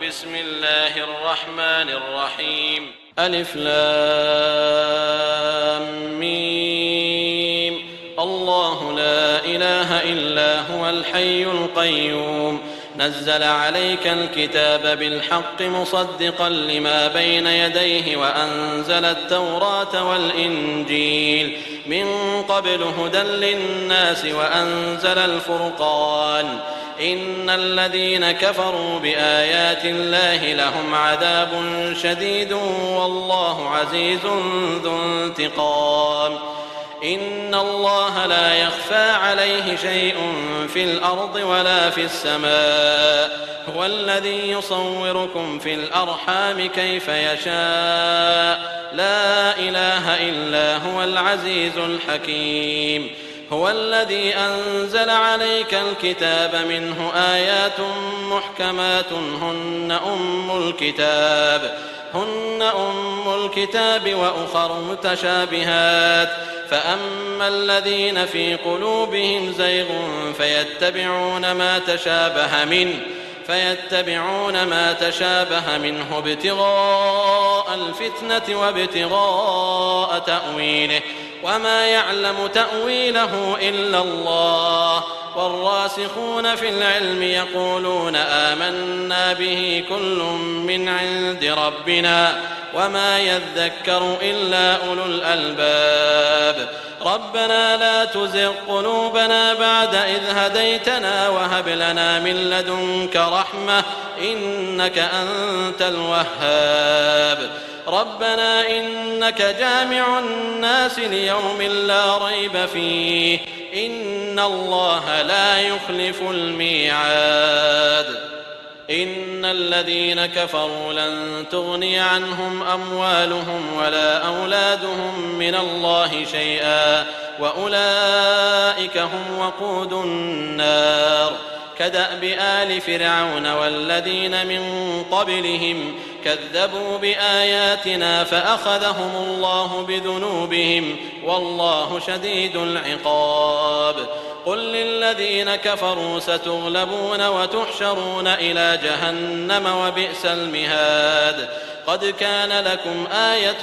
بسم الله الرحمن الرحيم ألف لام ميم الله لا إله إلا هو الحي القيوم نزل عليك الكتاب بالحق مصدقا لما بين يديه وأنزل التوراة والإنجيل من قبل هدى للناس وأنزل الفرقان إن الذين كفروا بآيات الله لهم عذاب شديد والله عزيز ذو انتقام إن الله لا يخفى عليه شيء في الأرض ولا في السماء هو الذي يصوركم في الأرحام كيف يشاء لا إله إلا هو العزيز الحكيم هو الذي أنزل عليك الكتاب منه آيات محكمات هن أم الكتاب وأخر متشابهات فأما الذين في قلوبهم زيغ فيتبعون ما تشابه منه ابتغاء الفتنة وابتغاء تأويله وما يعلم تأويله إلا الله والراسخون في العلم يقولون آمنا به كل من عند ربنا وما يذكر إلا أولو الألباب ربنا لا تزغ قلوبنا بعد إذ هديتنا وهب لنا من لدنك رحمة إنك أنت الوهاب ربنا إنك جامع الناس ليوم لا ريب فيه إن الله لا يخلف الميعاد إن الذين كفروا لن تغني عنهم أموالهم ولا أولادهم من الله شيئا وأولئك هم وقود النار كدأب آل فرعون والذين من قبلهم كذبوا بآياتنا فأخذهم الله بذنوبهم والله شديد العقاب قل للذين كفروا ستغلبون وتحشرون إلى جهنم وبئس المهاد قد كان لكم آية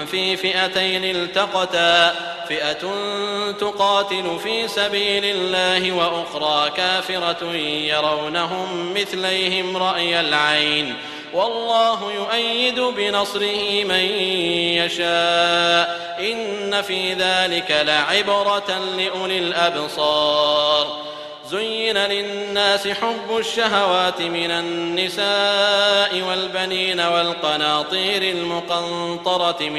في فئتين التقتا فئة تقاتل في سبيل الله وأخرى كافرة يرونهم مثليهم رأي العين والله يؤيد بنصره من يشاء إن في ذلك لعبرة لأولي الأبصار زين للناس حب الشهوات من النساء والبنين والقناطير المقنطرة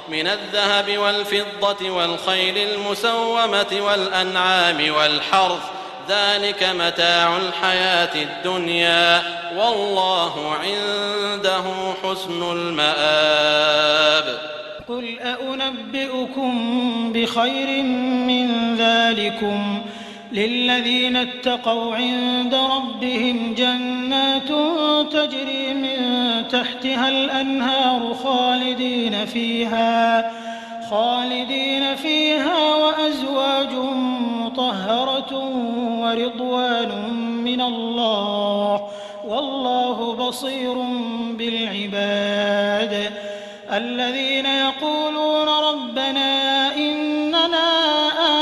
من الذهب والفضة والخيل المسومة والأنعام والحرث ذلك متاع الحياة الدنيا والله عنده حسن المآب قل أنبئكم بخير من ذلكم للذين اتقوا عند ربهم جنات تجري من تحتها الأنهار خالدين فيها وأزواج مطهرة ورضوان من الله والله بصير بالعباد الذين يقولون ربنا إننا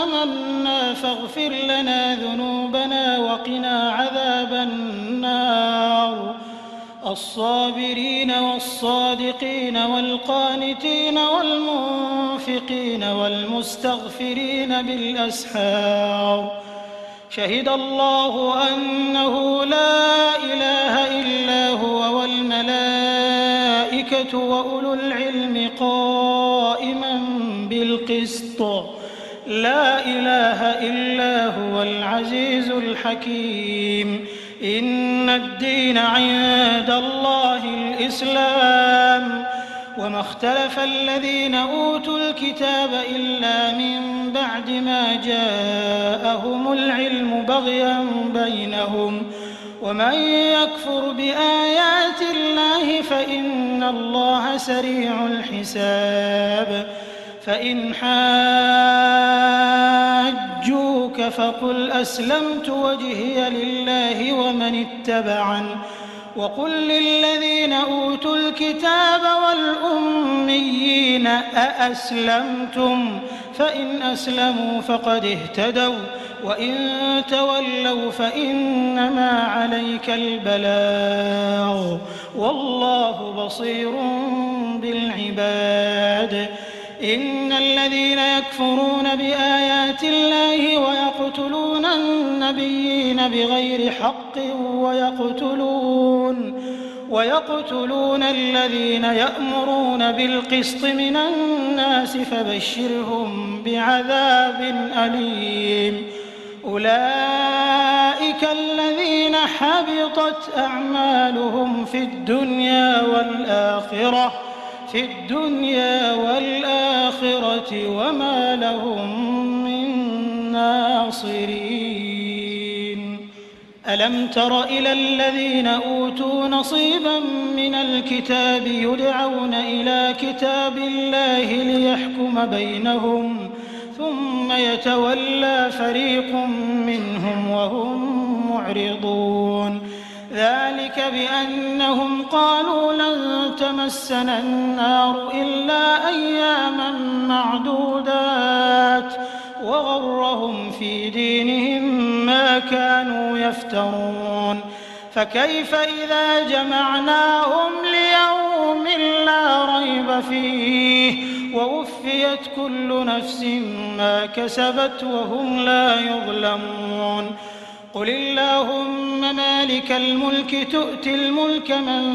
آمنا فاغفر لنا ذنوبنا وقنا عذاب النار الصابرين والصادقين والقانتين والمنفقين والمستغفرين بالأسحار شهد الله أنه لا إله إلا هو والملائكة وأولو العلم قائما بالقسط لا إله إلا هو العزيز الحكيم إن الدين عند الله الإسلام وما اختلف الذين أوتوا الكتاب إلا من بعد ما جاءهم العلم بغيا بينهم ومن يكفر بآيات الله فإن الله سريع الحساب فإن حاجوك فقل أسلمت وجهي لله ومن اتبعن وقل للذين أوتوا الكتاب والأميين أأسلمتم فإن أسلموا فقد اهتدوا وإن تولوا فإنما عليك البلاغ والله بصير بالعباد. إن الذين يكفرون بآيات الله ويقتلون النبيين بغير حق ويقتلون الذين يأمرون بالقسط من الناس فبشرهم بعذاب أليم. أولئك الذين حبطت أعمالهم في الدنيا والآخرة وما لهم من ناصرين. ألم تر إلى الذين أوتوا نصيبا من الكتاب يدعون إلى كتاب الله ليحكم بينهم ثم يتولى فريق منهم وهم معرضون. ذلك بأنهم قالوا لن تمسنا النار إلا أياما معدودات وغرهم في دينهم ما كانوا يفترون. فكيف إذا جمعناهم ليوم لا ريب فيه ووفيت كل نفس ما كسبت وهم لا يظلمون. قل اللهم مالك الملك تؤتي الملك من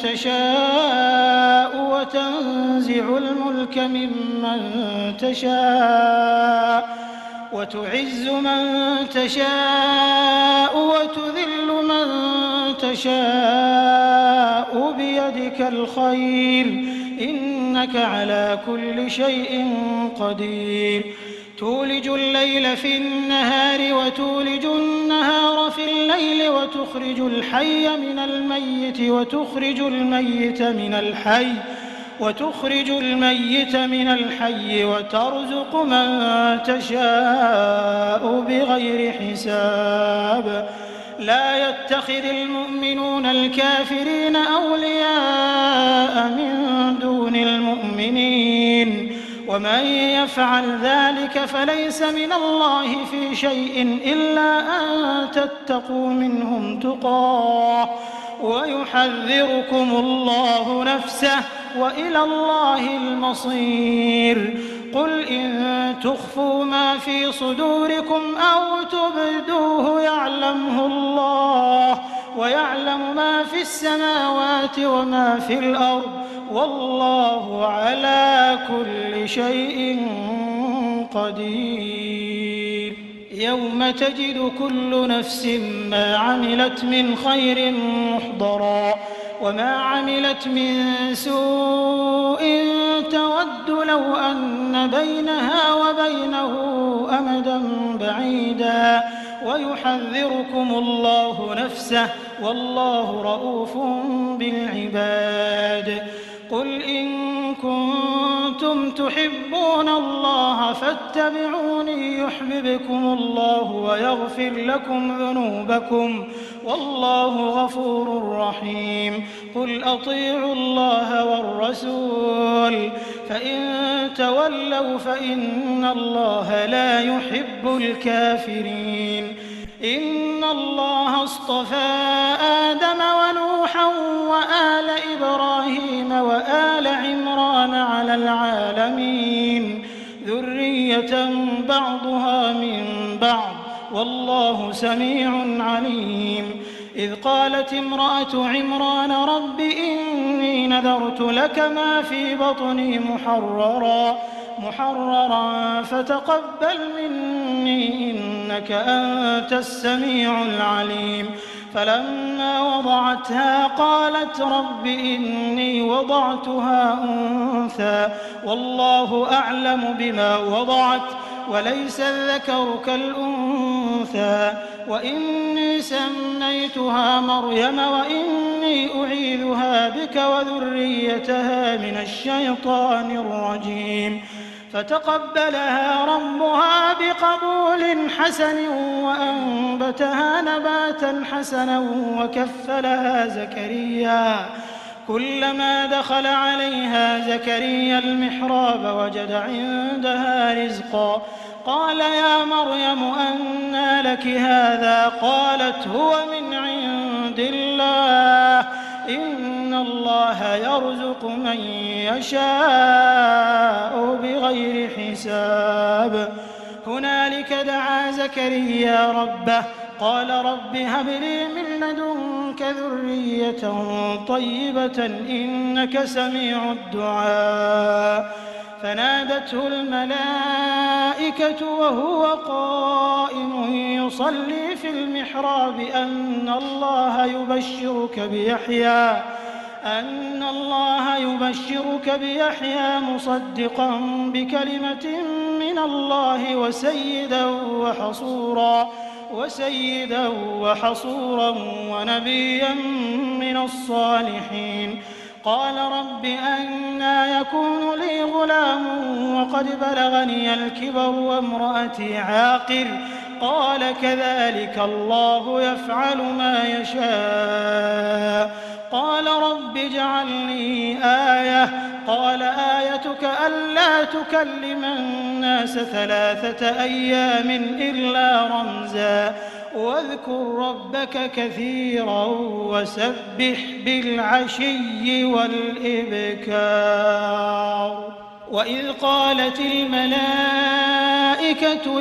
تشاء وتنزع الملك ممن تشاء وتعز من تشاء وتذل من تشاء بيدك الخير إنك على كل شيء قدير. تولج الليل في النهار وتولج النهار في الليل وتخرج الحي من الميت وتخرج الميت من الحي وترزق من تشاء بغير حساب. لا يتخذ المؤمنون الكافرين أولياء من دون المؤمنين ومن يفعل ذلك فليس من الله في شيء إلا أن تتقوا منهم تقاه ويحذركم الله نفسه وإلى الله المصير. قل إن تخفوا ما في صدوركم أو تبدوه يعلمه الله ويعلم ما في السماوات وما في الأرض والله على كل شيء قدير. يوم تجد كل نفس ما عملت من خير محضرا وما عملت من سوء تود لو أن بينها وبينه أمدا بعيدا ويحذركم الله نفسه والله رؤوف بالعباد. قل إن كنتم تحبون الله فاتبعوني يحببكم الله ويغفر لكم ذنوبكم والله غفور رحيم. قل أطيعوا الله والرسول فإن تولوا فإن الله لا يحب الكافرين. إن الله اصطفى آدم ونوحا وآل إبراهيم وآل عمران على العالمين ذرية بعضها من بعض والله سميع عليم. إذ قالت امرأة عمران رب إني نذرت لك ما في بطني محررا فتقبل مني إنك أنت السميع العليم. فلما وضعتها قالت رب إني وضعتها أنثى والله أعلم بما وضعت وليس الذكر كالأنثى وإني سميتها مريم وإني أعيذها بك وذريتها من الشيطان الرجيم. فتقبلها ربها بقبول حسن وأنبتها نباتا حسنا وكفلها زكريا. كلما دخل عليها زكريا المحراب وجد عندها رزقا قال يا مريم أنى لك هذا؟ قالت هو من عند الله إن الله يرزق من يشاء بغير حساب. هنالك دعا زكريا ربه قال رب هب لي من لدنك ذرية طيبة إنك سميع الدعاء. فنادته الملائكة وهو قائم يصلي في المحراب أن الله يبشرك بيحيى مصدقا بكلمة من الله وسيدا وحصورا ونبيا من الصالحين. قال رب أنى يكون لي غلام وقد بلغني الكبر وامرأتي عاقر؟ قال كذلك الله يفعل ما يشاء. قال رب اجعل لي آية. قال آيتك ألا تكلم الناس 3 أيام إلا رمزا واذكر ربك كثيرا وسبح بالعشي والإبكار. وإذ قالت الملائكة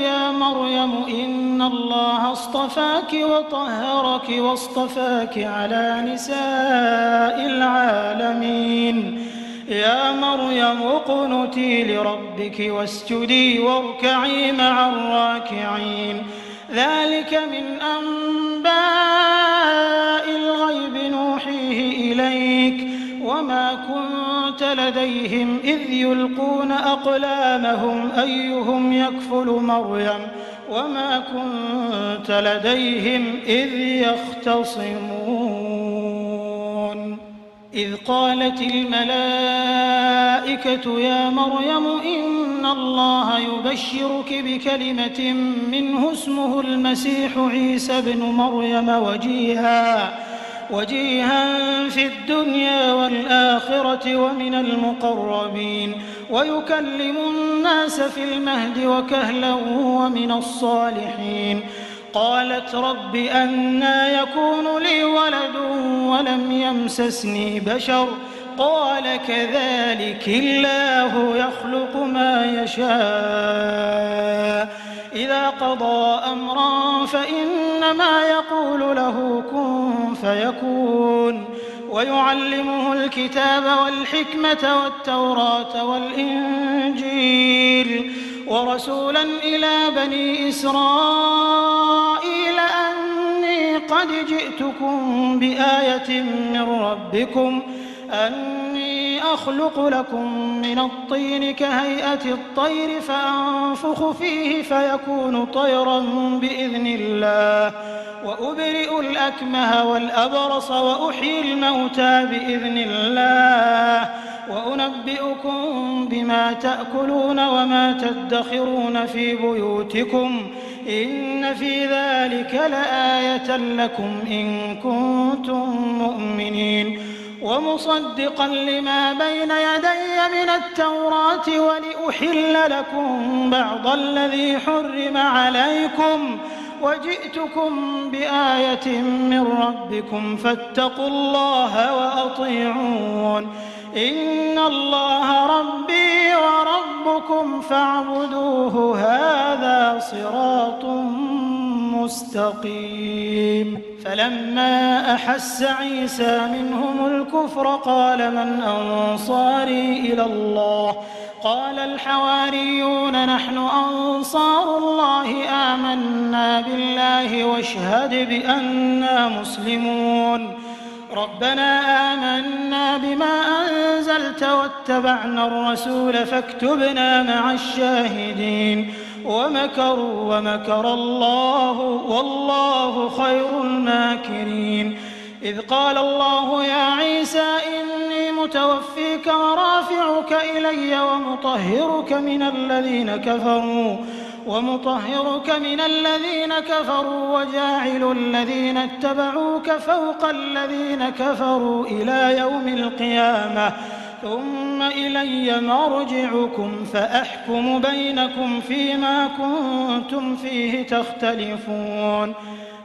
يا مريم إن الله اصطفاك وطهرك واصطفاك على نساء العالمين. يا مريم اقنتي لربك واسجدي واركعي مع الراكعين. ذلك من أنباء الغيب نوحيه إليك وما كنت لديهم إذ يلقون أقلامهم أيهم يكفل مريم وما كنت لديهم إذ يختصمون. إذ قالت الملائكة يا مريم إن الله يبشرك بكلمة منه اسمه المسيح عيسى بن مريم وجيها في الدنيا والآخرة ومن المقربين ويكلم الناس في المهد وكهلا ومن الصالحين. قالت رب أنى يكون لي ولد ولم يمسسني بشر؟ قال كذلك الله يخلق ما يشاء إذا قضى أمرا فإنما يقول له كن فيكون. ويعلمه الكتاب والحكمة والتوراة والإنجيل ورسولا إلى بني إسرائيل أني قد جئتكم بآية من ربكم أني أخلق لكم من الطين كهيئة الطير فأنفخ فيه فيكون طيرا بإذن الله وأبرئ الأكمه والأبرص وأحيي الموتى بإذن الله وأنبئكم بما تأكلون وما تدخرون في بيوتكم إن في ذلك لآية لكم إن كنتم مؤمنين. ومصدقا لما بين يدي من التوراة ولأحل لكم بعض الذي حرم عليكم وجئتكم بآية من ربكم فاتقوا الله وأطيعون. إن الله ربي وربكم فاعبدوه هذا صراط مستقيم. فلما أحس عيسى منهم الكفر قال من أنصاري إلى الله؟ قال الحواريون نحن أنصار الله آمنا بالله واشهد بأننا مسلمون. ربنا آمنا بما أنزلت واتبعنا الرسول فاكتبنا مع الشاهدين. ومكروا ومكر الله والله خير الماكرين. إذ قال الله يا عيسى إني متوفيك ورافعك إلي ومطهرك من الذين كفروا وجاعل الذين اتبعوك فوق الذين كفروا إلى يوم القيامة ثم إلي مرجعكم فأحكم بينكم فيما كنتم فيه تختلفون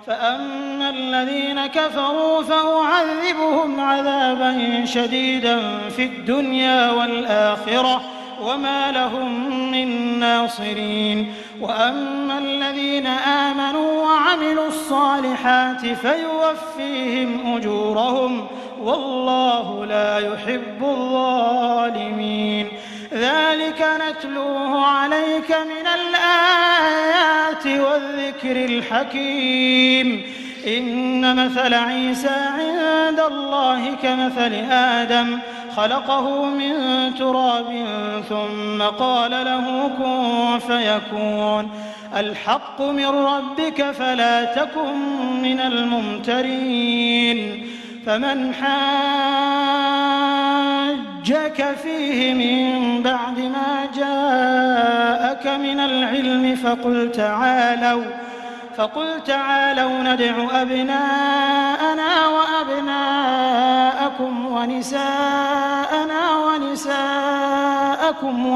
فأما الذين كفروا فأعذبهم عذابا شديدا في الدنيا والآخرة وما لهم من ناصرين وأما الذين آمنوا وعملوا الصالحات فيوفيهم أجورهم والله لا يحب الظالمين ذلك نتلوه عليك من الآيات والذكر الحكيم إن مثل عيسى عند الله كمثل آدم خلقه من تراب ثم قال له كن فيكون الحق من ربك فلا تكن من الممترين فمن حاجك فيه من بعد ما جاءك من العلم فقل تعالوا ندع أبناءنا وأبناءكم ونساءنا ونساءكم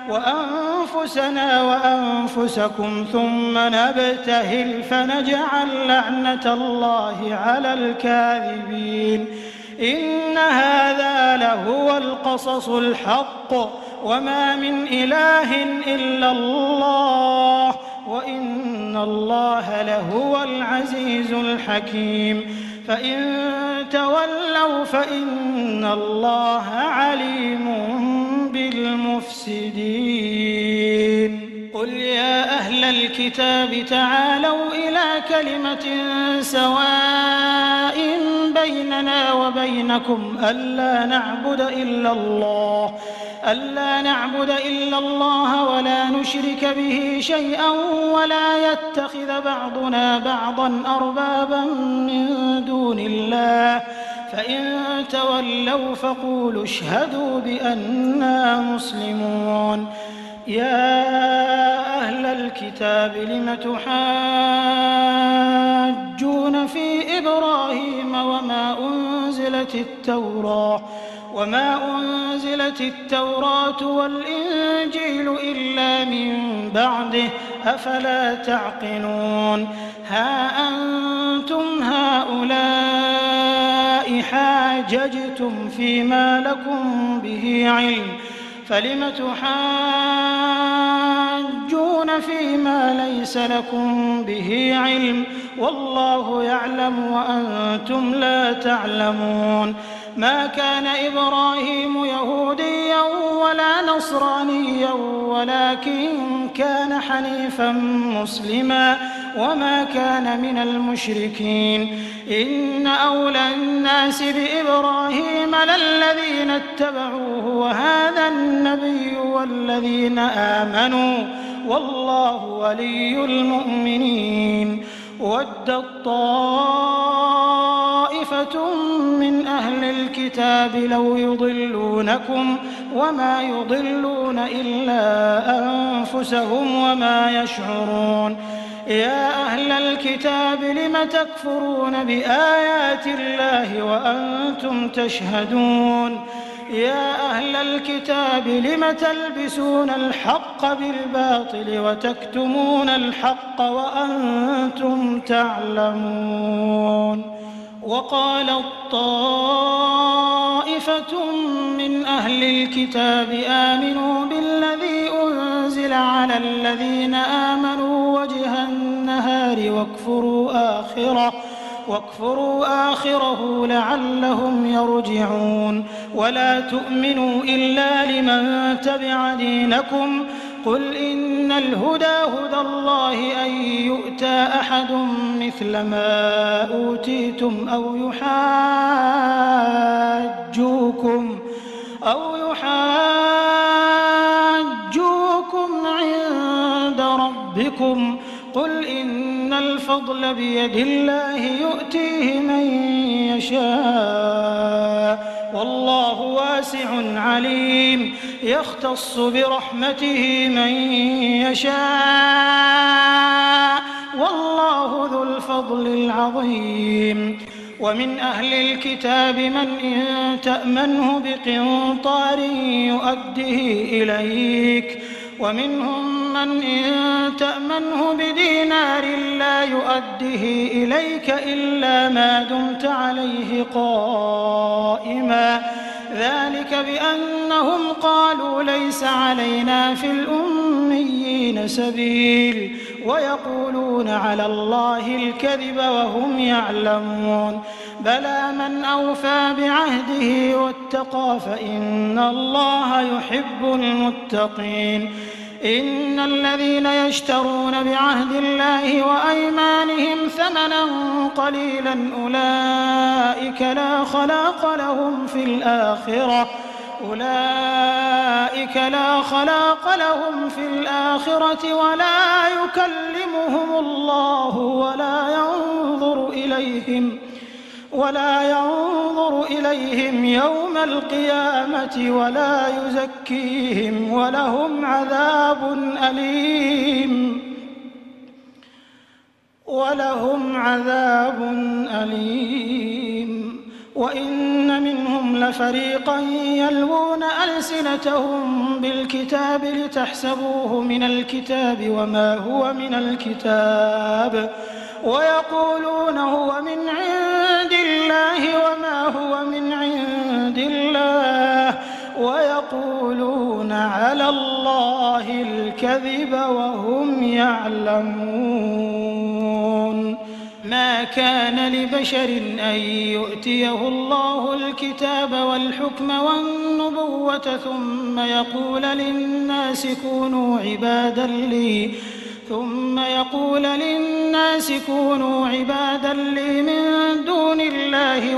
وأنفسنا وأنفسكم ثم نبتهل فنجعل لعنة الله على الكاذبين إن هذا لهو القصص الحق وما من إله إلا الله وإن الله لهو العزيز الحكيم فإن تولوا فإن الله عليم بالمفسدين قل يا أهل الكتاب تعالوا إلى كلمة سواء بيننا وبينكم ألا نعبد إلا الله ولا نشرك به شيئا ولا يتخذ بعضنا بعضا أربابا من دون الله فإن تولوا فقولوا اشهدوا بأننا مسلمون يا أهل الكتاب لم تحاجون في إبراهيم وما أنزلت التوراة والإنجيل إلا من بعده أفلا تعقلون ها أنتم هؤلاء حاججتم فيما لكم به علم فلم تحاجون فيما ليس لكم به علم والله يعلم وأنتم لا تعلمون ما كان إبراهيم يهوديا ولا نصرانيا ولكن كان حنيفا مسلما وما كان من المشركين إن أولى الناس بإبراهيم للذين اتبعوه وهذا النبي والذين آمنوا والله ولي المؤمنين ودت طائفة من أهل الكتاب لو يضلونكم وما يضلون إلا أنفسهم وما يشعرون يا أهل الكتاب لم تكفرون بآيات الله وأنتم تشهدون يا أهل الكتاب لم تلبسون الحق بالباطل وتكتمون الحق وأنتم تعلمون وقالت طائفة من أهل الكتاب آمنوا بالذي أنزل على الذين آمنوا وجه النهار واكفروا آخره لعلهم يرجعون ولا تؤمنوا إلا لمن تبع دينكم قل إن الهدى هدى الله أن يؤتى أحد مثل ما أوتيتم أو يحاجوكم عند ربكم قل إن الفضل الفضل بيد الله يؤتيه من يشاء والله واسع عليم يختص برحمته من يشاء والله ذو الفضل العظيم ومن أهل الكتاب من إن تأمنه بقنطار يؤده إليك ومنهم من إن تأمنه بدينار لا يؤده إليك إلا ما دمت عليه قائما ذلك بأنهم قالوا ليس علينا في الأميين سبيل ويقولون على الله الكذب وهم يعلمون بلى من أوفى بعهده واتقى فإن الله يحب المتقين إن الذين يشترون بعهد الله وأيمانهم ثمنا قليلا أولئك لا خلاق لهم في الآخرة ولا يكلمهم الله ولا ينظر إليهم يوم القيامة ولا يزكيهم ولهم عذاب أليم وإن منهم لفريقا يلوون ألسنتهم بالكتاب لتحسبوه من الكتاب وما هو من الكتاب ويقولون هو من عند الله وما هو من عند الله ويقولون على الله الكذب وهم يعلمون ما كان لبشر أن يؤتيه الله الكتاب والحكم والنبوة ثم يقول للناس كونوا عبادا لي من دون الله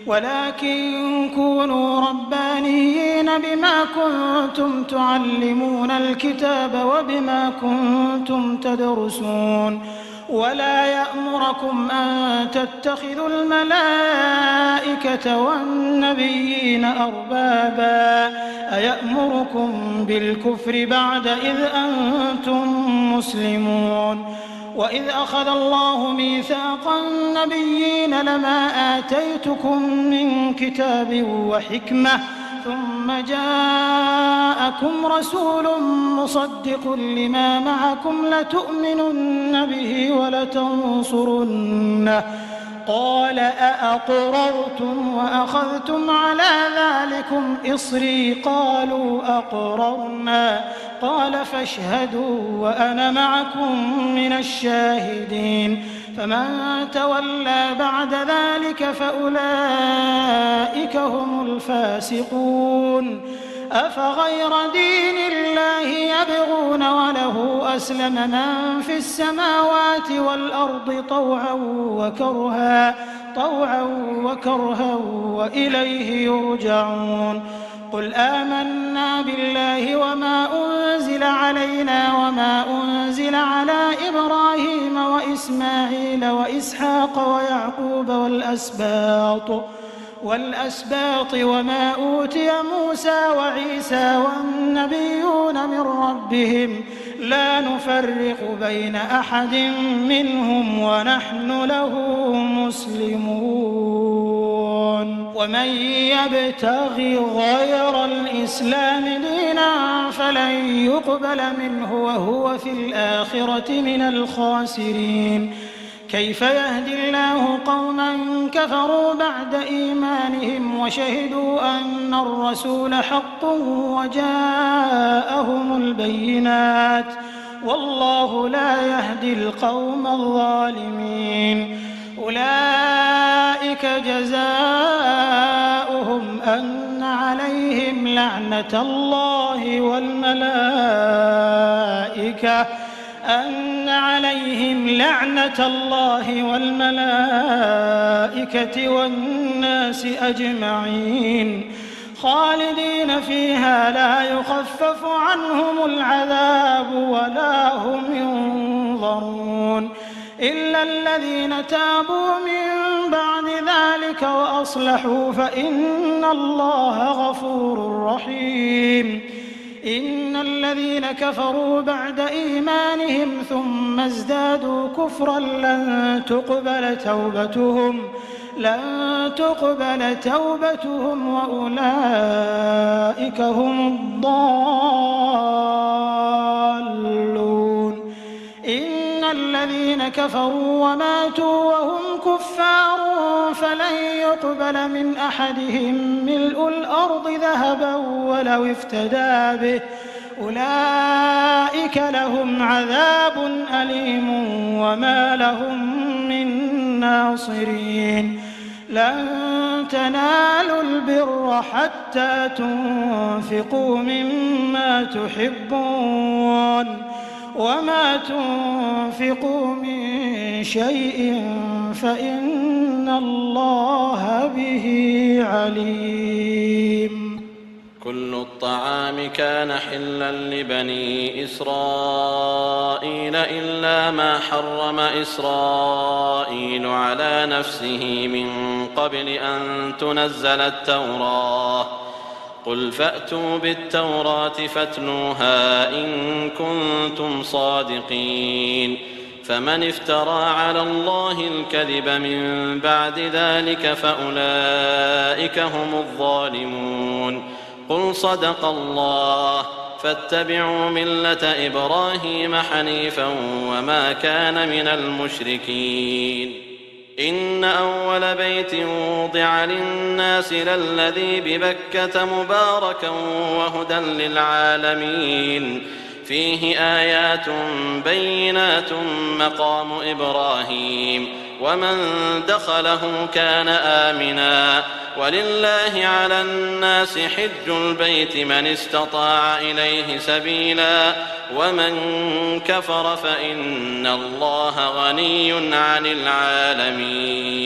ولكن كونوا ربانيين بما كنتم تعلمون الكتاب وبما كنتم تدرسون ولا يأمركم أن تتخذوا الملائكة والنبيين أربابا أيأمركم بالكفر بعد إذ أنتم مسلمون وإذ أخذ الله ميثاق النبيين لما آتيتكم من كتاب وحكمة ثم جاءكم رسول مصدق لما معكم لتؤمنن به ولتنصرنه قال أأقررتم وأخذتم على ذلكم إصري قالوا أقررنا قال فاشهدوا وأنا معكم من الشاهدين فمن تولى بعد ذلك فأولئك هم الفاسقون أفغير دين الله يبغون وله أسلم من في السماوات والأرض طوعا وكرها وإليه يرجعون قل آمنا بالله وما أنزل علينا وما أنزل على إبراهيم وإسماعيل وإسحاق ويعقوب والأسباط وما أوتي موسى وعيسى والنبيون من ربهم لا نفرق بين أحد منهم ونحن له مسلمون ومن يبتغي غير الإسلام دينا فلن يقبل منه وهو في الآخرة من الخاسرين كيف يهدي الله قوما كفروا بعد إيمانهم وشهدوا أن الرسول حق وجاءهم البينات والله لا يهدي القوم الظالمين أولئك جزاؤهم أن عليهم لعنة الله والملائكة والناس أجمعين خالدين فيها لا يخفف عنهم العذاب ولا هم ينظرون إلا الذين تابوا من بعد ذلك وأصلحوا فإن الله غفور رحيم إن الذين كفروا بعد إيمانهم ثم ازدادوا كفرا لن تقبل توبتهم وأولئك هم الضالون إن الذين كفروا وماتوا وهم كفار فلن يقبل من أحدهم ملء الأرض ذهبا ولو افتدى به أولئك لهم عذاب أليم وما لهم من ناصرين لن تنالوا البر حتى تنفقوا مما تحبون وما تنفقوا من شيء فإن الله به عليم كل الطعام كان حلا لبني إسرائيل إلا ما حرم إسرائيل على نفسه من قبل أن تنزل التوراة قل فأتوا بالتوراة فاتلوها إن كنتم صادقين فمن افترى على الله الكذب من بعد ذلك فأولئك هم الظالمون قل صدق الله فاتبعوا ملة إبراهيم حنيفا وما كان من المشركين إن أول بيت وضع للناس للذي ببكة مباركا وهدى للعالمين فيه آيات بينات مقام إبراهيم ومن دخله كان آمنا ولله على الناس حج البيت من استطاع إليه سبيلا ومن كفر فإن الله غني عن العالمين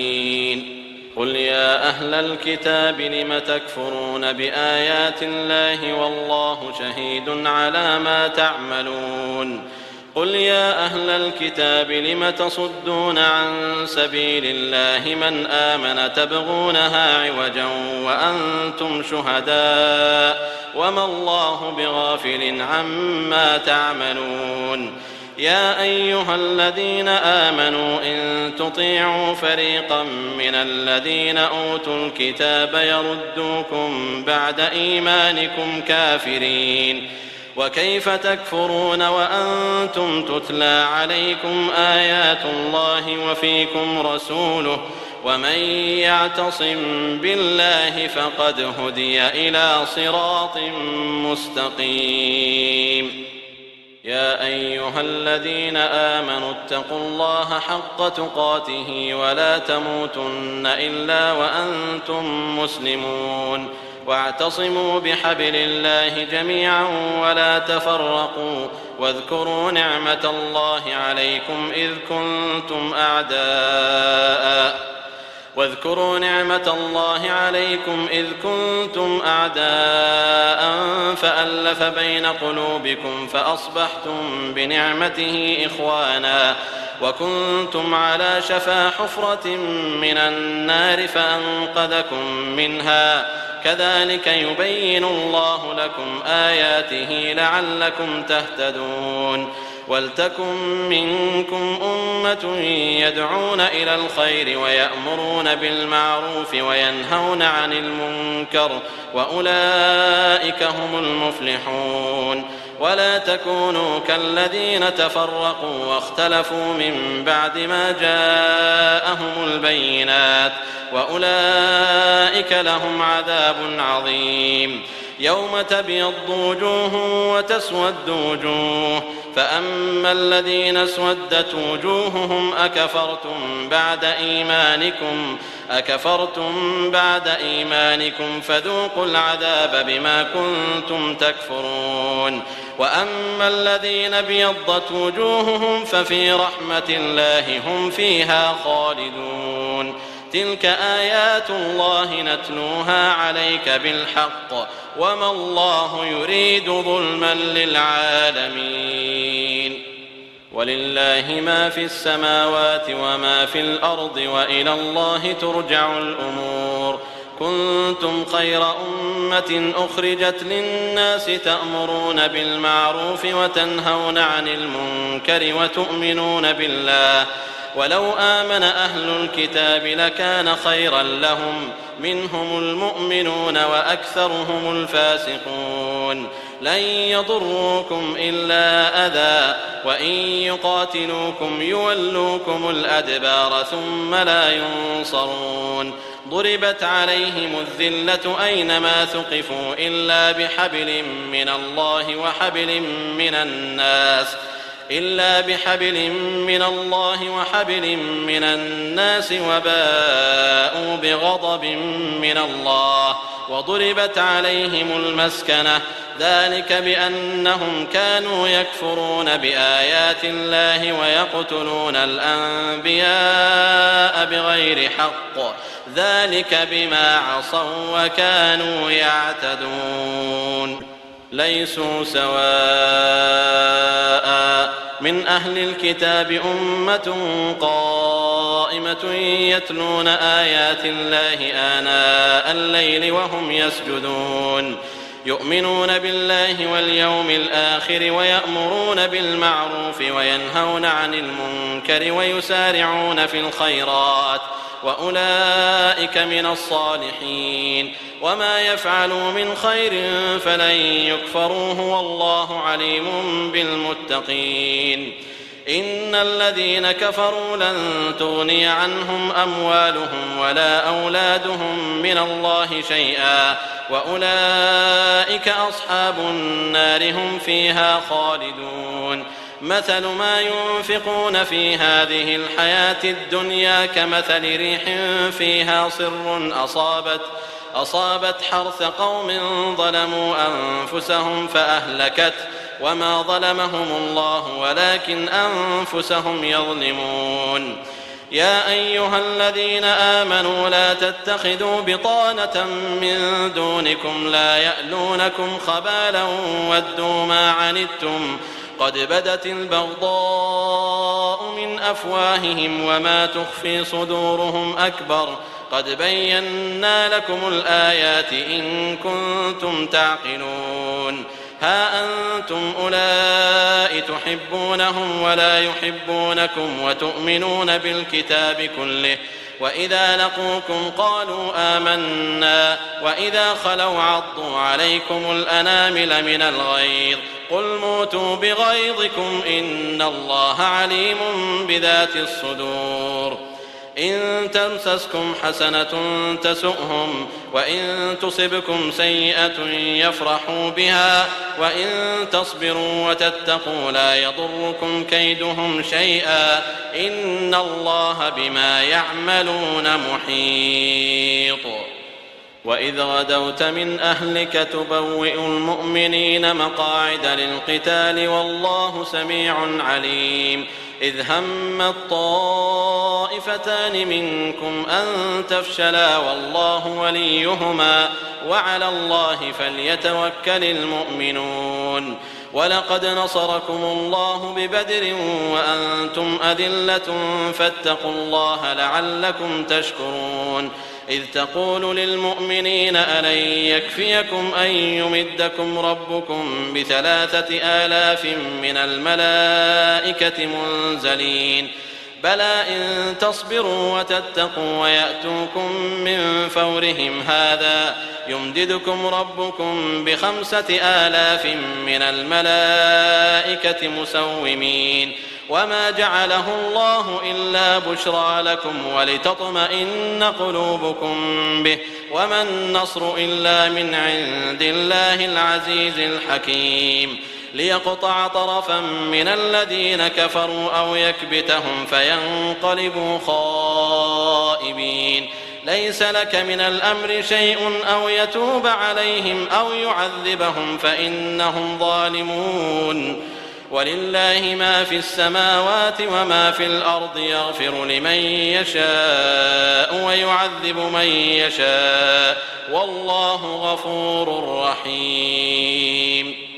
قل يا أهل الكتاب لم تكفرون بآيات الله والله شهيد على ما تعملون قل يا أهل الكتاب لم تصدون عن سبيل الله من آمن تبغونها عوجا وأنتم شهداء وما الله بغافل عما تعملون يا أيها الذين آمنوا إن تطيعوا فريقا من الذين أوتوا الكتاب يردوكم بعد إيمانكم كافرين وكيف تكفرون وأنتم تتلى عليكم آيات الله وفيكم رسوله ومن يعتصم بالله فقد هدي إلى صراط مستقيم يا أيها الذين آمنوا اتقوا الله حق تقاته ولا تموتن إلا وأنتم مسلمون واعتصموا بحبل الله جميعا ولا تفرقوا واذكروا نعمة الله عليكم إذ كنتم أعداء فألف بين قلوبكم فأصبحتم بنعمته إخوانا وكنتم على شفا حفرة من النار فأنقذكم منها كذلك يبين الله لكم آياته لعلكم تهتدون ولتكن منكم أمة يدعون إلى الخير ويأمرون بالمعروف وينهون عن المنكر وأولئك هم المفلحون ولا تكونوا كالذين تفرقوا واختلفوا من بعد ما جاءهم البينات وأولئك لهم عذاب عظيم يوم تبيض وجوه وتسود وجوه فأما الذين اسودت وجوههم أكفرتم بعد إيمانكم فذوقوا العذاب بما كنتم تكفرون وأما الذين ابيضت وجوههم ففي رحمة الله هم فيها خالدون تلك آيات الله نتلوها عليك بالحق وما الله يريد ظلما للعالمين ولله ما في السماوات وما في الأرض وإلى الله ترجع الأمور كنتم خير أمة أخرجت للناس تأمرون بالمعروف وتنهون عن المنكر وتؤمنون بالله ولو آمن أهل الكتاب لكان خيرا لهم منهم المؤمنون وأكثرهم الفاسقون لن يضروكم إلا أذى وإن يقاتلوكم يولوكم الأدبار ثم لا ينصرون ضربت عليهم الذلة أينما ثقفوا إلا بحبل من الله وحبل من الناس وباءوا بغضب من الله وضربت عليهم المسكنة ذلك بأنهم كانوا يكفرون بآيات الله ويقتلون الأنبياء بغير حق ذلك بما عصوا وكانوا يعتدون ليسوا سواء من أهل الكتاب أمة قائمة يتلون آيات الله آناء الليل وهم يسجدون يؤمنون بالله واليوم الآخر ويأمرون بالمعروف وينهون عن المنكر ويسارعون في الخيرات وأولئك من الصالحين وما يفعلوا من خير فلن يكفروه والله عليم بالمتقين إن الذين كفروا لن تغني عنهم أموالهم ولا أولادهم من الله شيئا وأولئك أصحاب النار هم فيها خالدون مثل ما ينفقون في هذه الحياة الدنيا كمثل ريح فيها صر أصابت حرث قوم ظلموا أنفسهم فأهلكت وما ظلمهم الله ولكن أنفسهم يظلمون يا أيها الذين آمنوا لا تتخذوا بطانة من دونكم لا يألونكم خبالا ودوا ما عنتم قد بدت البغضاء من أفواههم وما تخفي صدورهم أكبر قد بينا لكم الآيات إن كنتم تعقلون ها أنتم أولئك تحبونهم ولا يحبونكم وتؤمنون بالكتاب كله وإذا لقوكم قالوا آمنا وإذا خلوا عضوا عليكم الأنامل من الغيظ قل موتوا بغيظكم إن الله عليم بذات الصدور إن تمسسكم حسنة تسؤهم وإن تصبكم سيئة يفرحوا بها وإن تصبروا وتتقوا لا يضركم كيدهم شيئا إن الله بما يعملون محيط وإذ غدوت من أهلك تبوئ المؤمنين مقاعد للقتال والله سميع عليم إذ هم الطائفتان منكم أن تفشلا والله وليهما وعلى الله فليتوكل المؤمنون ولقد نصركم الله ببدر وأنتم أذلة فاتقوا الله لعلكم تشكرون إذ تقول للمؤمنين ألن يكفيكم أن يمدكم ربكم ب3,000 من الملائكة منزلين بلى إن تصبروا وتتقوا ويأتوكم من فورهم هذا يمددكم ربكم ب5,000 من الملائكة مسومين وما جعله الله إلا بشرى لكم ولتطمئن قلوبكم به وما النصر إلا من عند الله العزيز الحكيم ليقطع طرفا من الذين كفروا أو يكبتهم فينقلبوا خائبين ليس لك من الأمر شيء أو يتوب عليهم أو يعذبهم فإنهم ظالمون ولله ما في السماوات وما في الأرض يغفر لمن يشاء ويعذب من يشاء والله غفور رحيم.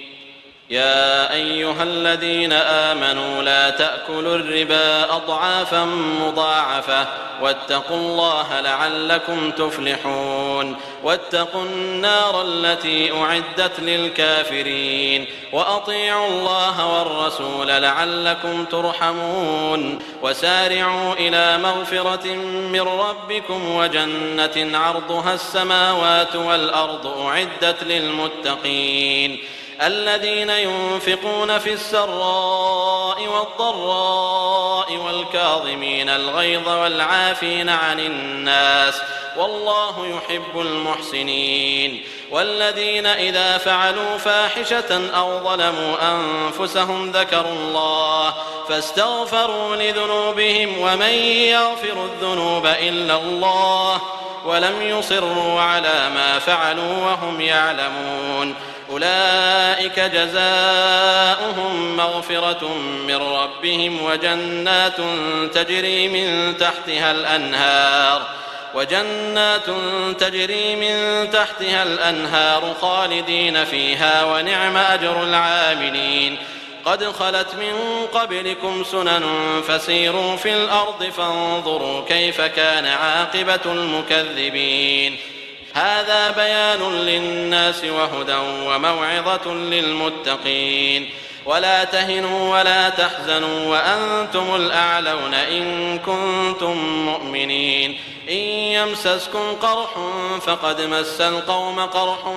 يا أيها الذين آمنوا لا تأكلوا الربا أضعافا مضاعفة واتقوا الله لعلكم تفلحون. واتقوا النار التي أعدت للكافرين وأطيعوا الله والرسول لعلكم ترحمون. وسارعوا إلى مغفرة من ربكم وجنة عرضها السماوات والأرض أعدت للمتقين الذين ينفقون في السراء والضراء والكاظمين الغيظ والعافين عن الناس والله يحب المحسنين. والذين إذا فعلوا فاحشة أو ظلموا أنفسهم ذكروا الله فاستغفروا لذنوبهم ومن يغفر الذنوب إلا الله ولم يصروا على ما فعلوا وهم يعلمون أولئك جزاؤهم مغفرة من ربهم وجنات تجري من تحتها الأنهار خالدين فيها ونعم أجر العاملين. قد خلت من قبلكم سنن فسيروا في الأرض فانظروا كيف كان عاقبة المكذبين. هذا بيان للناس وهدى وموعظة للمتقين. ولا تهنوا ولا تحزنوا وأنتم الأعلون إن كنتم مؤمنين. إن يمسسكم قرح فقد مس القوم قرح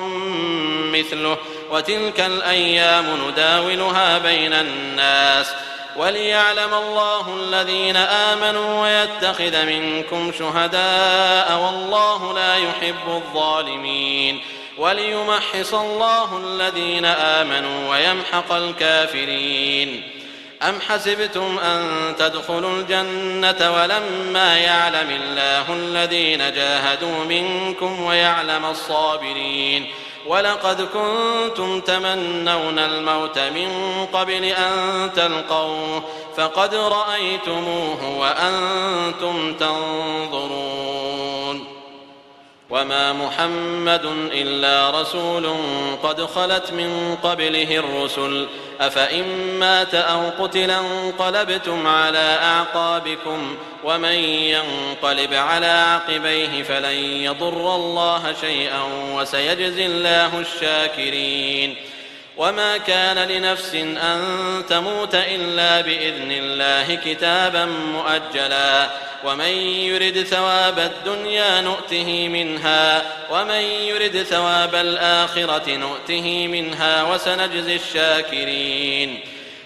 مثله وتلك الأيام نداولها بين الناس وليعلم الله الذين آمنوا ويتخذ منكم شهداء والله لا يحب الظالمين وليمحص الله الذين آمنوا ويمحق الكافرين. أم حسبتم أن تدخلوا الجنة ولما يعلم الله الذين جاهدوا منكم ويعلم الصابرين. ولقد كنتم تمنون الموت من قبل أن تلقوه فقد رأيتموه وأنتم تنظرون. وما محمد إلا رسول قد خلت من قبله الرسل أفإن مات أو قتل انقلبتم على أعقابكم ومن ينقلب على عقبيه فلن يضر الله شيئا وسيجزي الله الشاكرين. وما كان لنفس أن تموت إلا بإذن الله كتابا مؤجلا ومن يرد ثواب الدنيا نؤته منها ومن يرد ثواب الآخرة نؤته منها وسنجزي الشاكرين.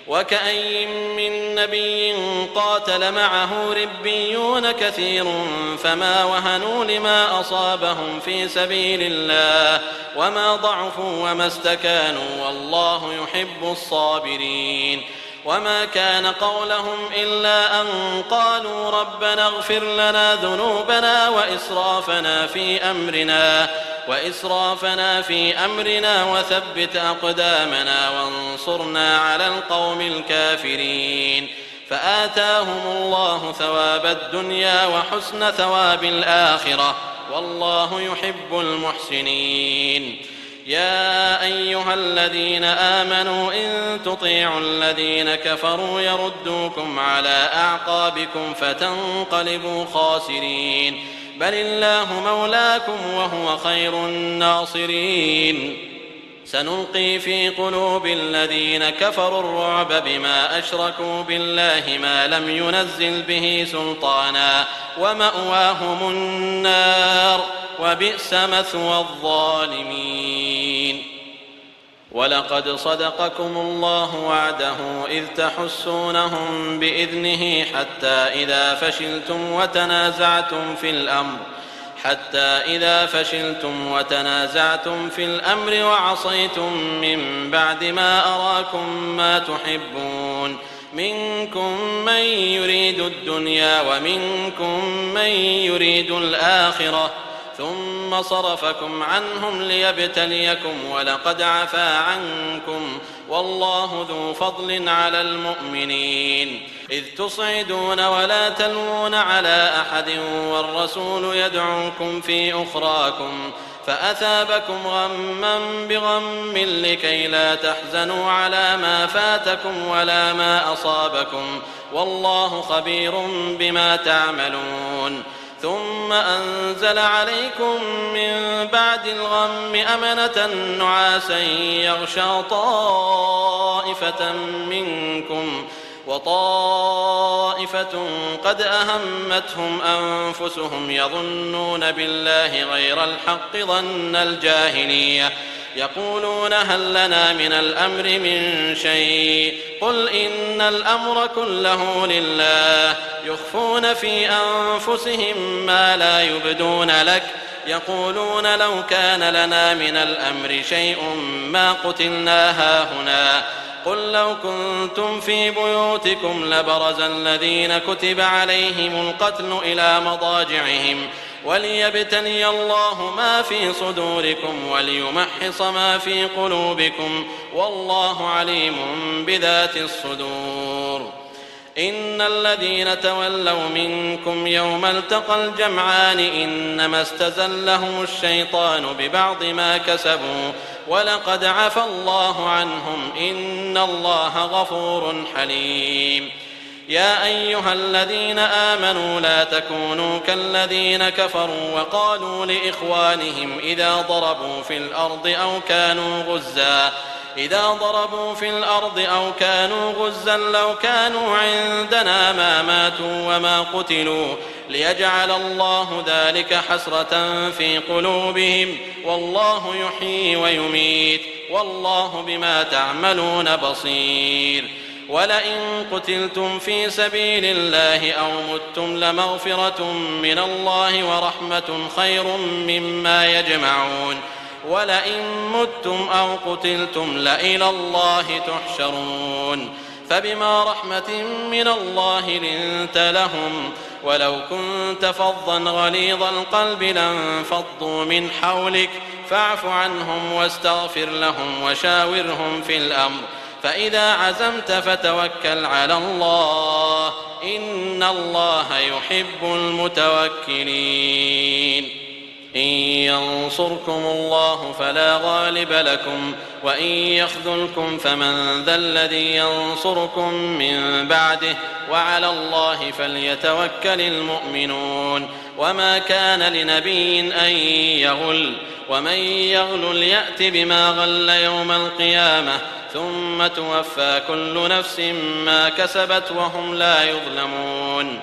وكأي من نبي قاتل معه ربيون كثير فما وهنوا لما أصابهم في سبيل الله وما ضعفوا وما استكانوا والله يحب الصابرين. وما كان قولهم إلا أن قالوا ربنا اغفر لنا ذنوبنا وإسرافنا في أمرنا وثبت أقدامنا وانصرنا على القوم الكافرين. فآتاهم الله ثواب الدنيا وحسن ثواب الآخرة والله يحب المحسنين. يا أيها الذين آمنوا إن تطيعوا الذين كفروا يردوكم على أعقابكم فتنقلبوا خاسرين بل الله مولاكم وهو خير الناصرين. سنلقي في قلوب الذين كفروا الرعب بما أشركوا بالله ما لم ينزل به سلطانا ومأواهم النار وبئس مثوى الظالمين. ولقد صدقكم الله وعده إذ تحسونهم بإذنه حتى إذا فشلتم وتنازعتم في الأمر وعصيتم من بعد ما أراكم ما تحبون منكم من يريد الدنيا ومنكم من يريد الآخرة ثم صرفكم عنهم ليبتليكم ولقد عفا عنكم والله ذو فضل على المؤمنين إذ تصعدون ولا تلوون على أحد والرسول يدعوكم في أخراكم فأثابكم غما بغم لكي لا تحزنوا على ما فاتكم ولا ما أصابكم والله خبير بما تعملون ثم أنزل عليكم من بعد الغم أمنة نعاسا يغشى طائفة منكم وطائفة قد أهمتهم أنفسهم يظنون بالله غير الحق ظن الجاهلية يقولون هل لنا من الأمر من شيء قل إن الأمر كله لله يخفون في أنفسهم ما لا يبدون لك يقولون لو كان لنا من الأمر شيء ما قتلنا هاهنا قل لو كنتم في بيوتكم لبرز الذين كتب عليهم القتل إلى مضاجعهم وليبتلي الله ما في صدوركم وليمحص ما في قلوبكم والله عليم بذات الصدور إن الذين تولوا منكم يوم التقى الجمعان إنما استزلهم الشيطان ببعض ما كسبوا ولقد عفى الله عنهم إن الله غفور حليم يا أيها الذين آمنوا لا تكونوا كالذين كفروا وقالوا لإخوانهم إذا ضربوا في الأرض أو كانوا غزا لو كانوا عندنا ما ماتوا وما قتلوا ليجعل الله ذلك حسرة في قلوبهم والله يحيي ويميت والله بما تعملون بصير ولئن قتلتم في سبيل الله أو متم لمغفرة من الله ورحمة خير مما يجمعون ولئن متم أو قتلتم لإلى الله تحشرون فبما رحمة من الله لنت لهم ولو كنت فظا غليظ القلب لانفضوا من حولك فاعف عنهم واستغفر لهم وشاورهم في الأمر فإذا عزمت فتوكل على الله إن الله يحب المتوكلين إن ينصركم الله فلا غالب لكم وإن يخذلكم فمن ذا الذي ينصركم من بعده وعلى الله فليتوكل المؤمنون وما كان لنبي أن يغل ومن يغل يأت بما غل يوم القيامة ثم توفى كل نفس ما كسبت وهم لا يظلمون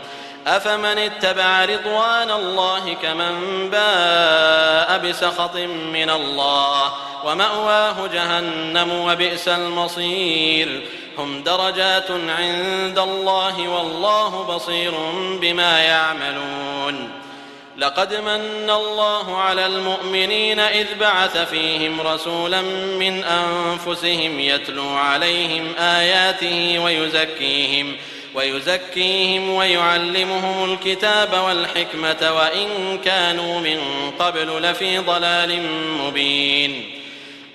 أفمن اتبع رضوان الله كمن باء بسخط من الله ومأواه جهنم وبئس المصير هم درجات عند الله والله بصير بما يعملون لقد من الله على المؤمنين إذ بعث فيهم رسولا من أنفسهم يتلو عليهم آياته ويزكيهم ويعلمهم الكتاب والحكمة وإن كانوا من قبل لفي ضلال مبين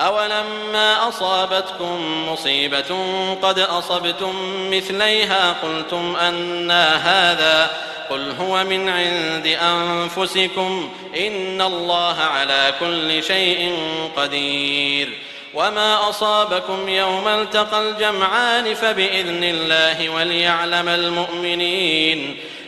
أولما أصابتكم مصيبة قد أصبتم مثليها قلتم أنى هذا قل هو من عند أنفسكم إن الله على كل شيء قدير وما أصابكم يوم التقى الجمعان فبإذن الله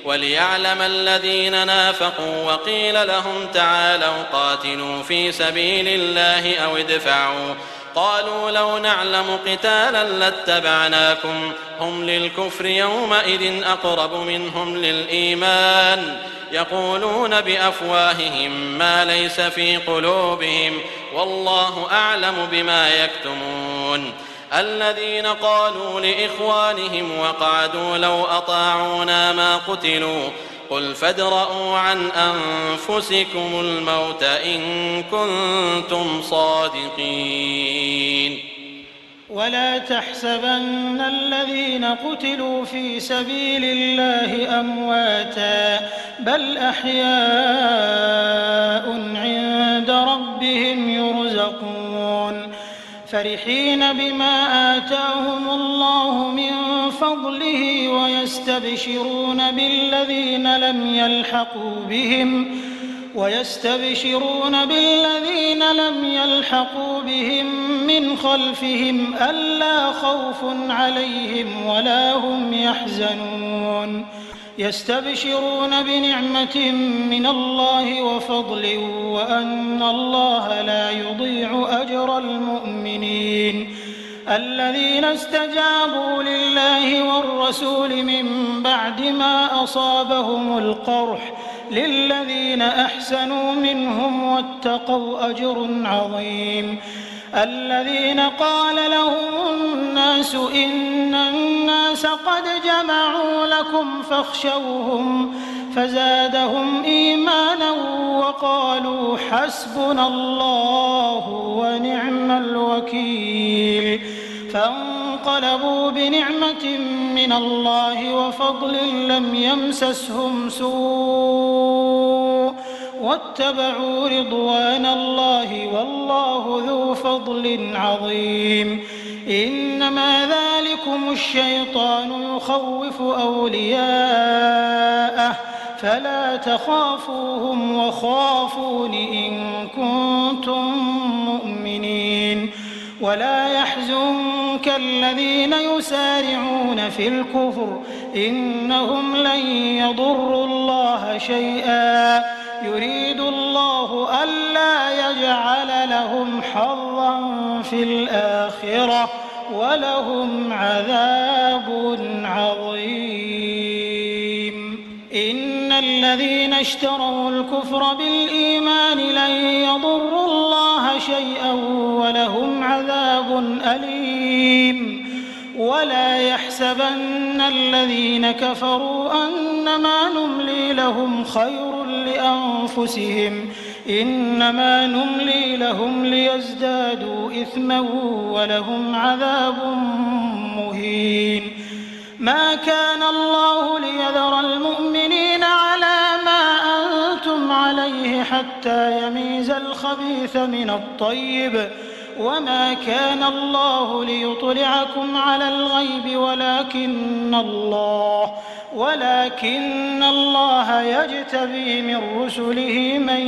وليعلم الذين نافقوا وقيل لهم تعالوا قاتلوا في سبيل الله أو ادفعوا قالوا لو نعلم قتالا لاتبعناكم هم للكفر يومئذ أقرب منهم للإيمان يقولون بأفواههم ما ليس في قلوبهم والله أعلم بما يكتمون الذين قالوا لإخوانهم وقعدوا لو أطاعونا ما قتلوا قل فادرءوا عن أنفسكم الموت إن كنتم صادقين ولا تحسبن الذين قتلوا في سبيل الله أمواتا بل أحياء عند ربهم يرزقون فرحين بما آتاهم الله من فضله ويستبشرون بالذين لم يلحقوا بهم من خلفهم ألا خوف عليهم ولا هم يحزنون يستبشرون بنعمة من الله وفضل وأن الله لا يضيع أجر المؤمنين الذين استجابوا لله والرسول من بعد ما أصابهم القرح للذين أحسنوا منهم واتقوا أجر عظيم الذين قال لهم الناس إن الناس قد جمعوا لكم فاخشوهم فزادهم إيمانا وقالوا حسبنا الله ونعم الوكيل فانقلبوا بنعمة من الله وفضل لم يمسسهم سوء واتبعوا رضوان الله والله ذو فضل عظيم إنما ذلكم الشيطان يخوف أولياءه فلا تخافوهم وخافون إن كنتم مؤمنين ولا يحزنك الذين يسارعون في الكفر إنهم لن يضروا الله شيئا يريد الله ألا يجعل لهم حظا في الآخرة ولهم عذاب عظيم إن الذين اشتروا الكفر بالإيمان لن يضروا الله شيئا ولهم عذاب أليم ولا يحسبن الذين كفروا أنما نملي لهم خير لأنفسهم إنما نملي لهم ليزدادوا إثما ولهم عذاب مهين ما كان الله ليذر المؤمنين على ما أنتم عليه حتى يميز الخبيث من الطيب وما كان الله ليطلعكم على الغيب ولكن الله يجتبي من رسله من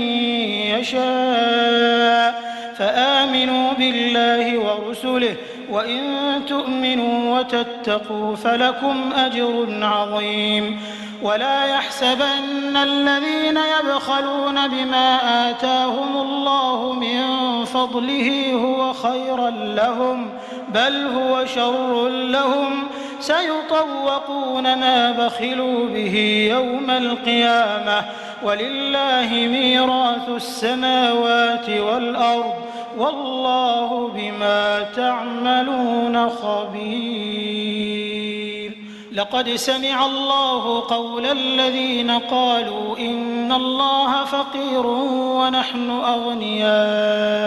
يشاء فآمنوا بالله ورسله وإن تؤمنوا وتتقوا فلكم أجر عظيم ولا يحسبن الذين يبخلون بما آتاهم الله من فضله هو خيرا لهم بل هو شر لهم سيطوقون ما بخلوا به يوم القيامة ولله ميراث السماوات والأرض والله بما تعملون خبير لقد سمع الله قول الذين قالوا إن الله فقير ونحن أغنياء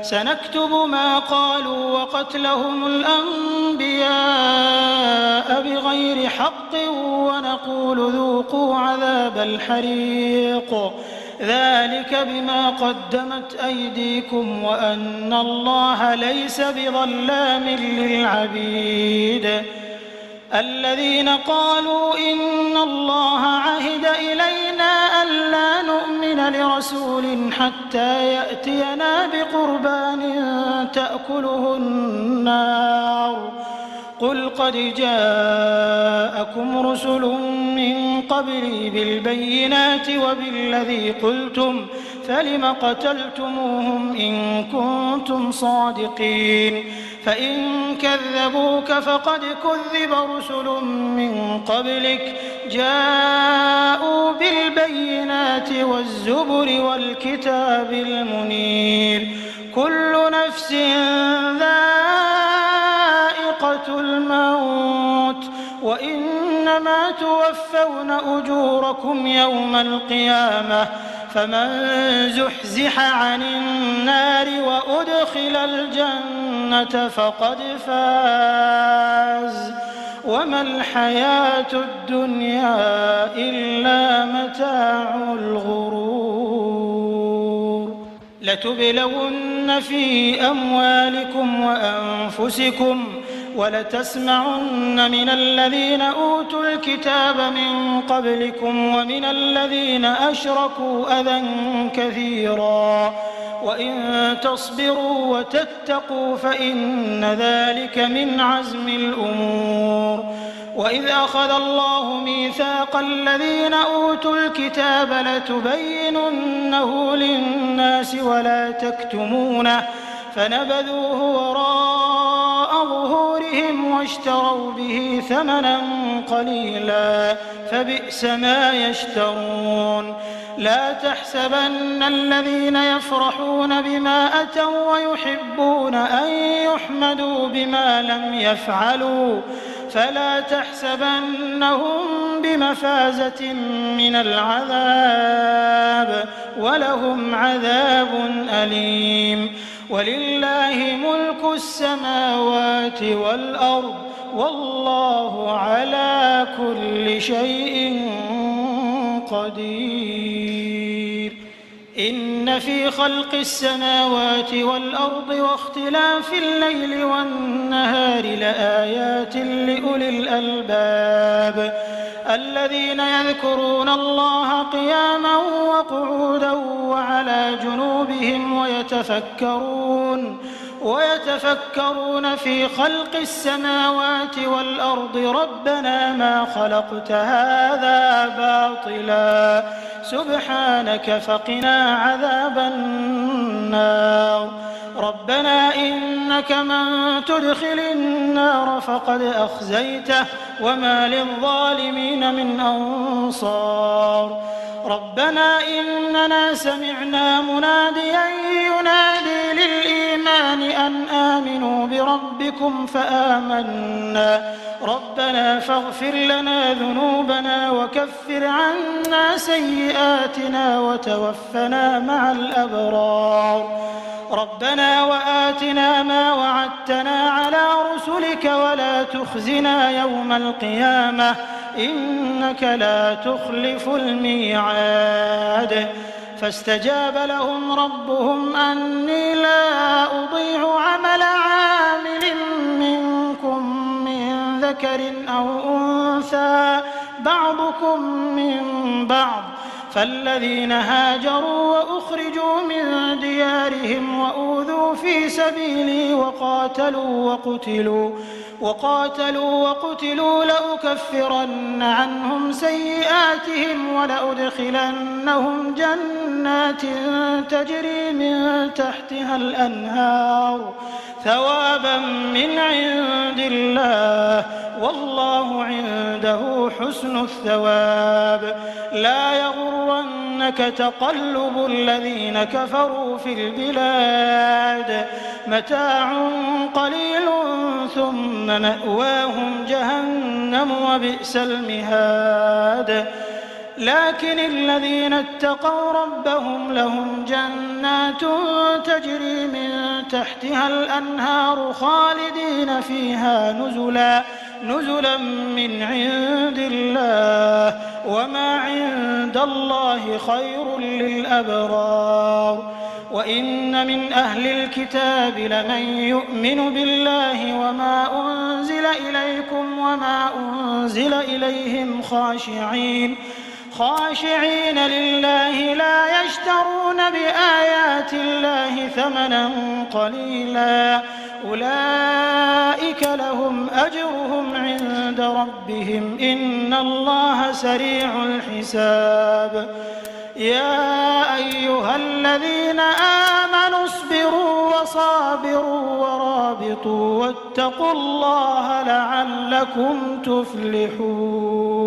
سنكتب ما قالوا وقتلهم الأنبياء بغير حق ونقول ذوقوا عذاب الحريق ذلك بما قدمت أيديكم وأن الله ليس بظلام للعبيد الذين قالوا إن الله عهد إلينا ألا نؤمن لرسول حتى يأتينا بقربان تأكله النار قل قد جاءكم رسل من قبلي بالبينات وبالذي قلتم فلم قتلتموهم إن كنتم صادقين فإن كذبوك فقد كذب رسل من قبلك جاءوا بالبينات والزبر والكتاب المنير كل نفس ذائقة الموت وإنما توفون أجوركم يوم القيامة فمن زحزح عن النار وأدخل الجنة فقد فاز وما الحياة الدنيا إلا متاع الغرور لتبلون في أموالكم وأنفسكم ولتسمعن من الذين أوتوا الكتاب من قبلكم ومن الذين أشركوا أذى كثيرا وإن تصبروا وتتقوا فإن ذلك من عزم الأمور. وإذ أخذ الله ميثاق الذين أوتوا الكتاب لتبيننه للناس ولا تكتمونه فنبذوه وراء ظهورهم واشتروا به ثمنا قليلا فبئس ما يشترون. لا تحسبن الذين يفرحون بما أتوا ويحبون أن يحمدوا بما لم يفعلوا فلا تحسبنهم بمفازة من العذاب ولهم عذاب أليم. ولله ملك السماوات والأرض والله على كل شيء قدير. إن في خلق السماوات والأرض واختلاف الليل والنهار لآيات لأولي الألباب الذين يذكرون الله قياما وقعودا وعلى جنوبهم ويتفكرون في خلق السماوات والأرض ربنا ما خلقت هذا باطلا سبحانك فقنا عذاب النار. ربنا إنك من تدخل النار فقد أخزيته وما للظالمين من أنصار. ربنا إننا سمعنا مناديا ينادي للإيمان أن آمنوا بربكم فآمنا ربنا فاغفر لنا ذنوبنا وكفر عنا سيئاتنا وتوفنا مع الأبرار. ربنا وآتنا ما وعدتنا على رسلك ولا تخزنا يوم القيامة إنك لا تخلف الميعاد. فاستجاب لهم ربهم أني لا أضيع عمل عامل منكم من ذكر أو أنثى بعضكم من بعض فالذين هاجروا وأخرجوا من ديارهم وأوذوا في سبيلي وقاتلوا وقتلوا لأكفرن عنهم سيئاتهم ولأدخلنهم جنات تجري من تحتها الأنهار ثوابا من عند الله والله عنده حسن الثواب. لا يغرنك تقلب الذين كفروا في البلاد متاع قليل ثم مأواهم جهنم وبئس المهاد. لكن الذين اتقوا ربهم لهم جنات تجري من تحتها الأنهار خالدين فيها نزلا من عند الله وما عند الله خير للأبرار. وإن من أهل الكتاب لمن يؤمن بالله وما أنزل إليكم وما أنزل إليهم خاشعين لله لا يشترون بآيات الله ثمنا قليلا أولئك لهم أجرهم عند ربهم إن الله سريع الحساب. يا أيها الذين آمنوا اصبروا وصابروا ورابطوا واتقوا الله لعلكم تفلحون.